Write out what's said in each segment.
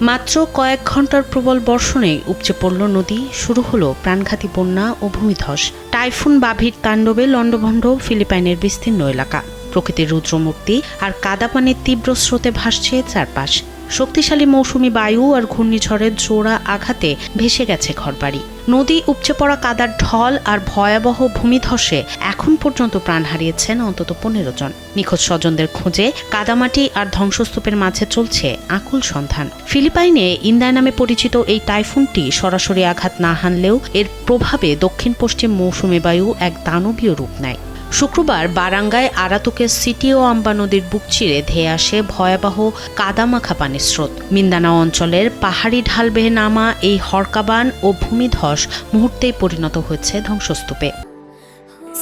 মাত্র কয়েক ঘন্টার প্রবল বর্ষণে উপচে পড়ল নদী, শুরু হলো প্রাণঘাতী বন্যা ও ভূমিধস। টাইফুন বাভির তাণ্ডবে লণ্ডভণ্ড ফিলিপাইনের বিস্তীর্ণ এলাকা। প্রকৃতির রুদ্রমূর্তি আর কাদাপানির তীব্র স্রোতে ভাসছে চারপাশ। শক্তিশালী মৌসুমি বায়ু আর ঘূর্ণিঝড়ের জোড়া আঘাতে ভেসে গেছে ঘরবাড়ি। নদী উপচে পড়া কাদার ঢল আর ভয়াবহ ভূমিধসে এখন পর্যন্ত প্রাণ হারিয়েছেন অন্তত 15 জন। নিখোঁজ স্বজনদের খোঁজে কাদামাটি আর ধ্বংসস্তূপের মাঝে চলছে আকুল সন্ধান। ফিলিপাইনে ইন্দায় নামে পরিচিত এই টাইফুনটি সরাসরি আঘাত না হানলেও এর প্রভাবে দক্ষিণ পশ্চিম মৌসুমি বায়ু এক দানবীয় রূপ নেয়। শুক্রবার বারাঙ্গায় আরাতুকে সিটি ও আম্বা নদীর বুক চিরে ধেয়ে আসে ভয়াবহ কাদামাখা পানির স্রোত। মিন্দানাও অঞ্চলের পাহাড়ি ঢাল বেয়ে নামা এই হরকাবান ও ভূমিধস মুহূর্তেই পরিণত হয়েছে ধ্বংসস্তূপে।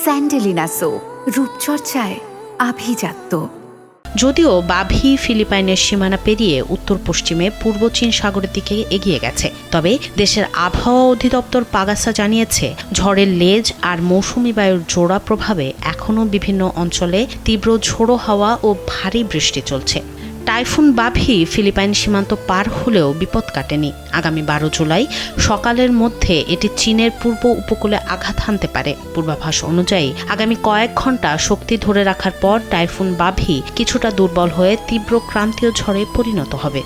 স্যান্ডেলিনা সো, রূপচর্চায় আভিজাত্য। যদিও বাভি ফিলিপাইনের সীমানা পেরিয়ে উত্তর পশ্চিমে পূর্ব চীন সাগরের দিকে এগিয়ে গেছে, তবে দেশের আবহাওয়া অধিদপ্তর পাগাসা জানিয়েছে ঝড়ের লেজ আর মৌসুমি বায়ুর জোড়া প্রভাবে এখনও বিভিন্ন অঞ্চলে তীব্র ঝোড়ো হাওয়া ও ভারী বৃষ্টি চলছে। টাইফুন বাভি ফিলিপাইন সীমান্ত পার হলেও বিপদ কাটেনি। আগামী 12 জুলাই সকালের মধ্যে এটি চীনের পূর্ব উপকূলে আঘাত হানতে পারে। পূর্বাভাস অনুযায়ী আগামী কয়েক ঘন্টা শক্তি ধরে রাখার পর টাইফুন বাভি কিছুটা দুর্বল হয়ে তীব্র ক্রান্তীয় ঝড়ে পরিণত হবে।